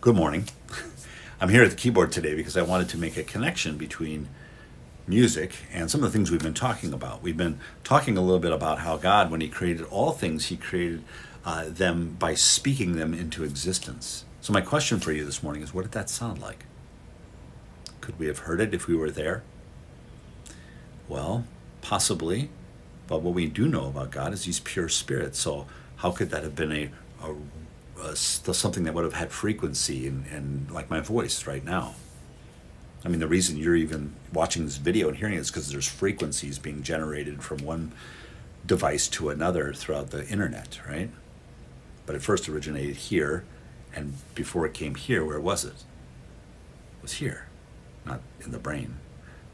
Good morning. I'm here at the keyboard today because I wanted to make a connection between music and some of the things we've been talking about. We've been talking a little bit about how God, when He created all things, He created them by speaking them into existence. So my question for you this morning is, what did that sound like? Could we have heard it if we were there? Well, possibly. But what we do know about God is He's pure spirit. So how could that have been something that would have had frequency and like my voice right now? I mean, the reason you're even watching this video and hearing it is because there's frequencies being generated from one device to another throughout the internet, right? But it first originated here, and before it came here, where was it? It was here, not in the brain,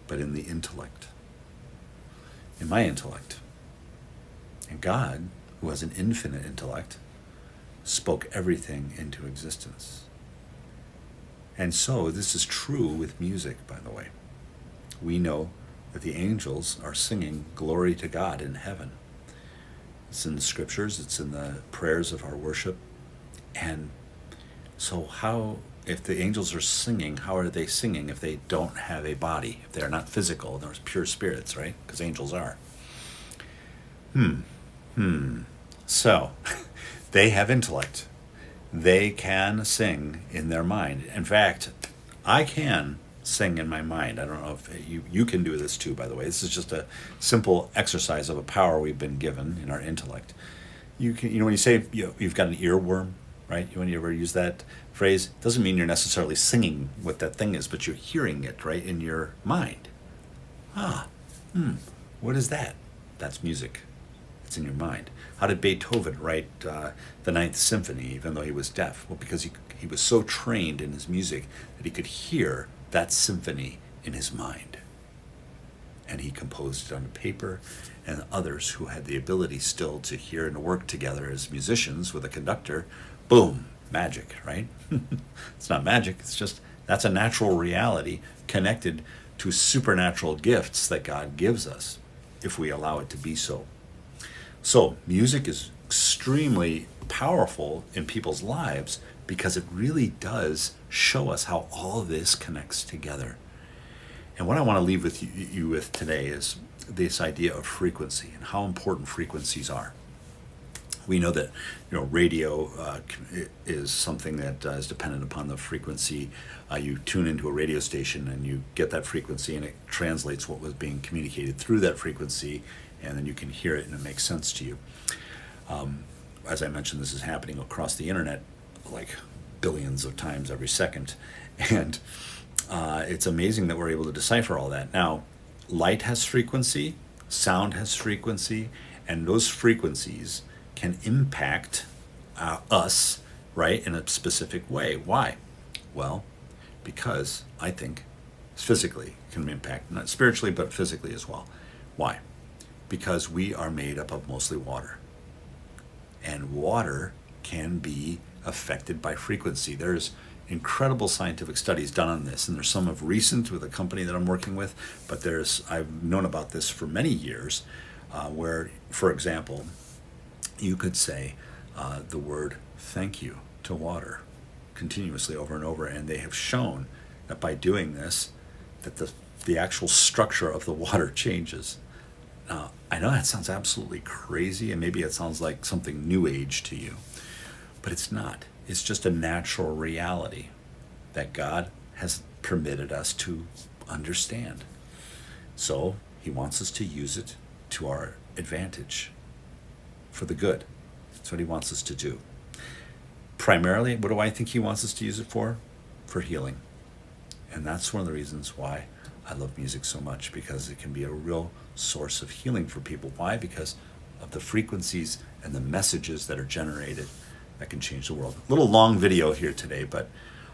but in the intellect, in my intellect. And God, who has an infinite intellect, spoke everything into existence. And so this is true with music, by the way. We know that the angels are singing glory to God in heaven. It's in the scriptures, it's in the prayers of our worship. And so if the angels are singing, how are they singing if they don't have a body, if they're not physical, they're pure spirits, right? Because angels are. So, they have intellect. They can sing in their mind. In fact, I can sing in my mind. I don't know if you can do this too, by the way. This is just a simple exercise of a power we've been given in our intellect. You can, when you say you've got an earworm, right? When you ever use that phrase, it doesn't mean you're necessarily singing what that thing is, but you're hearing it, right, in your mind. What is that? That's music. It's in your mind. How did Beethoven write the Ninth Symphony, even though he was deaf? Well, because he was so trained in his music that he could hear that symphony in his mind. And he composed it on paper, and others who had the ability still to hear and work together as musicians with a conductor, boom, magic, right? It's not magic, it's just, that's a natural reality connected to supernatural gifts that God gives us, if we allow it to be so. So music is extremely powerful in people's lives because it really does show us how all this connects together. And what I want to leave with you with today is this idea of frequency and how important frequencies are. We know that radio is something that is dependent upon the frequency. You tune into a radio station and you get that frequency, and it translates what was being communicated through that frequency, and then you can hear it and it makes sense to you. As I mentioned, this is happening across the internet like billions of times every second. And it's amazing that we're able to decipher all that. Now, light has frequency, sound has frequency, and those frequencies can impact us, right, in a specific way. Why? Well, because I think physically can impact, not spiritually, but physically as well. Why? Because we are made up of mostly water. And water can be affected by frequency. There's incredible scientific studies done on this, and there's some of recent with a company that I'm working with, but I've known about this for many years, where, for example, you could say the word thank you to water continuously over and over, and they have shown that by doing this, that the actual structure of the water changes. I know that sounds absolutely crazy, and maybe it sounds like something new age to you, but it's not. It's just a natural reality that God has permitted us to understand. So He wants us to use it to our advantage, for the good. That's what He wants us to do. Primarily, what do I think He wants us to use it for? For healing. And that's one of the reasons why I love music so much, because it can be a real source of healing for people. Why? Because of the frequencies and the messages that are generated that can change the world. A little long video here today, but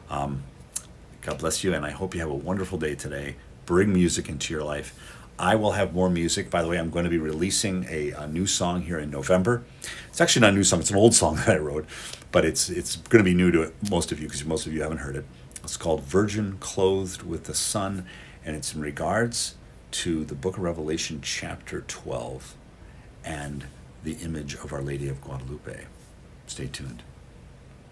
God bless you, and I hope you have a wonderful day today. Bring music into your life. I will have more music. By the way, I'm going to be releasing a new song here in November. It's actually not a new song. It's an old song that I wrote, but it's going to be new to most of you because most of you haven't heard it. It's called Virgin Clothed with the Sun, and it's in regards to the book of Revelation chapter 12 and the image of Our Lady of Guadalupe. Stay tuned.